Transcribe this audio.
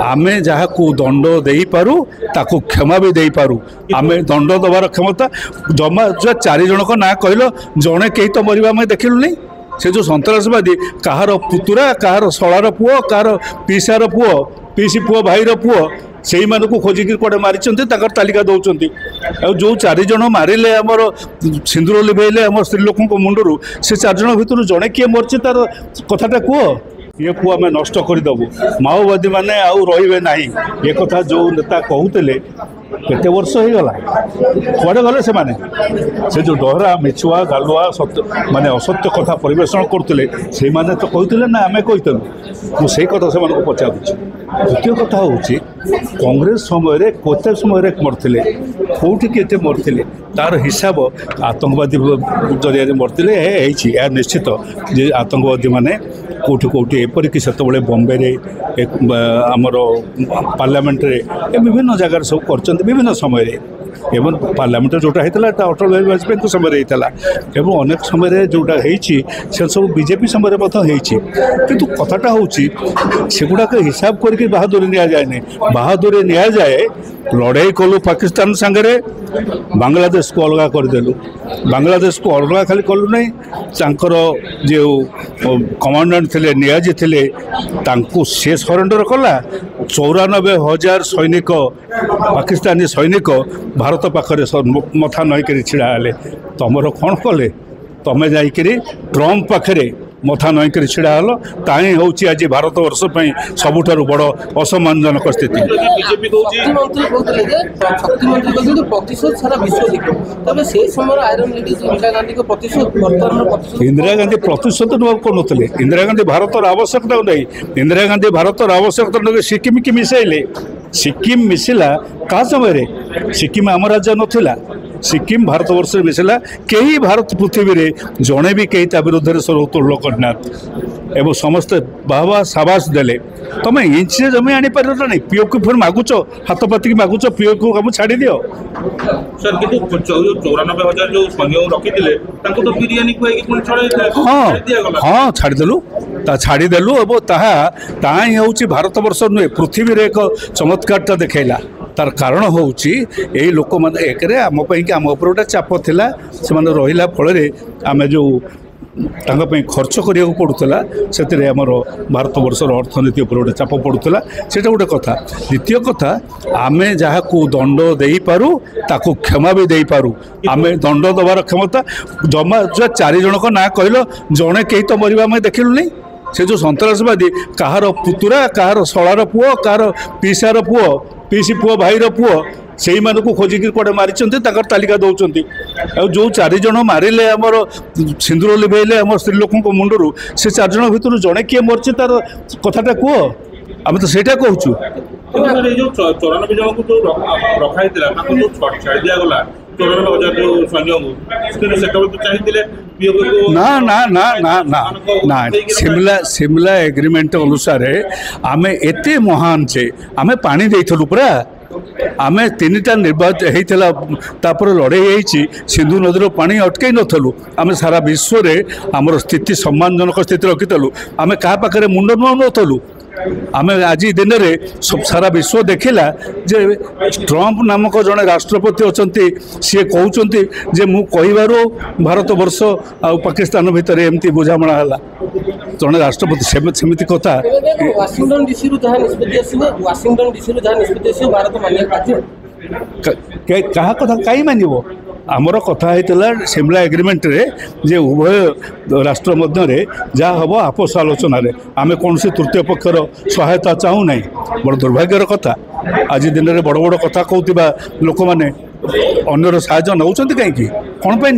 आमे जहाँ को दंड दे पारू ताकू क्षमा भी दे पारू आमे दंड दबार क्षमता जमा जो 4 जन को ना कहल जड़े कहीं तो मरवा आम देखलु नहीं से जो सन्तासवादी कहार पुतुरा कहार शलार पुओ कहार पीसार पुओ पीसी पुओ भाईर पुओ से खोजिक कड़े मारी तालिका दौरान जो 4 जन मारे आमर सिंदूर लिभेले आम स्त्री लोक मुंडर से 4 जन भर जड़े किए मरचे तार कथाटा कह ये को आम नष्ट करदेबू माओवादी मैंने आउ रे ना ये कथा जो नेता कहते केते वर्ष हो गला कड़े गले से जो डहरा मिछुआ गालुआ सत्य माने असत्य कथा परिवेषण करते से माने तो कहते ना आम कहलु मुझे कथा से पचारूँ द्वितीय कथा हूँ कांग्रेस समय केते समय मरते कौटी केते मरते तार हिसाब आतंकवादी जरिया मरते यार निश्चित जे आतंकवादी माने कौटी कौटी एपरिक से बॉम्बे आमर पार्लियामेंट विभिन्न जगार सब कर विभिन्न समय एवं पार्लियामेंट जोटा होता अटल बिहारी वाजपेयी समय होता एवं अनेक समय जोटा से सब बीजेपी समय किंतु कथाटा हूँ सेगुड़ाक हिसाब करके बहादुरी नि जाए बहादुरी नि जाए लड़ाई कलु पाकिस्तान सांगे बांग्लादेश को अलग करदेलु बांग्लादेश को अलग खाली कलु नहीं जो कमांडेंट थे नियाजी थे से सरेंडर कला 94,000 सैनिक पाकिस्तानी सैनिक भारत पाखरे मथा नईक छिड़ा हेले तुमर कौन कले तमें जाकि ट्रम्प पाखे मथा नईक छिड़ा हेल ताही हूँ आज भारत वर्ष सबुठार बड़ असम्मानजनक स्थिति इंदिरा गांधी प्रतिशोध करुले इंदिरा गांधी भारत आवश्यकता नहीं इंदिरा गांधी भारत आवश्यकता नहीं सिक्किम की मिसाइले सिक्किम मिसिला क्या समय सिक्किम आम राज्य नाला सिक्किम भारत वर्ष मिसिला कहीं भारत पृथ्वी रे जड़े भी कहीं विरुद्ध स्वरूप करना एवं समस्ते बाबा साबास देले तुम इंचे जमी आनीपार नहीं पीओ को फिर मागुच हाथ पातिक मागुच पीओ को कम छाड़ दियो सर कि 94,000 जो सैन्य रखी तो बिरियानी हाँ छाड़देलु छाड़देलु ताही हूँ भारत वर्ष नुहे पृथ्वी रे एक चमत्कारटा देखला तार कारण हूँ यही लोक मैंने एक आम गोटे चाप थिला से रहा फल आम जो खर्च करा पड़ूला से भारत वर्षर अर्थनीति गोटे चाप पड़ूला से गोटे कथा द्वितीय कथा आम जहाँ को दंड दे पारू ताकू क्षमा भी दे पारू आम दंड दबार क्षमता जमा जो 4 जन को ना कहल जड़े कहीं तो मरवा आम देखलु नहीं से जो सन्तासवादी कहार पुतुरा कहार शलार पुओ कहार पीसार पुओ पीसी पुओ भाईर पुओ से खोजिक कड़े मारी तालिका दौरान जो 4 जन मारे आमर सिंदूर लिभेले आम स्त्री लोक मुंडर से 4 जन भर जड़े किए मरचे तार कथाटा कह आम तो सेटा कहूँ 94 जन को जो रखाई छाड़ दिगला 94,000 ना ना ना ना ना ना सिमला एग्रीमेंट अनुसार आम एते महान छे आम पानी देइथलु पूरा आम 3टा निर्वाचन होता लड़े सिंधु नदी पानी अटकई नथलु आम सारा विश्व रे आमर स्थिति सम्मानजनक स्थिति रखिलु आम क्या पाखे मुंड नुआ नथलु आम आज दिन में सारा विश्व देखला जे ट्रम्प नामक जड़े राष्ट्रपति अच्छा सी कहते जे मु कहबार भारत वर्ष आ पाकिस्तान भितर एमती बुझामणा है जड़े राष्ट्रपति सेमती कथा वाशिंगटन डीसी भारत क्या कथा कहीं मानव आमर कथा होता सिमला एग्रीमेंट रे जे उभय राष्ट्र मध्य जहाँ हम आपस आलोचन आम कौन तृतीय पक्षर सहायता चाहू ना बड़ दुर्भाग्यर कथा आज दिन में बड़ बड़ कथा कहूबा लोक मैंने अन्यर साहाय्य नौ कहीं कौन पे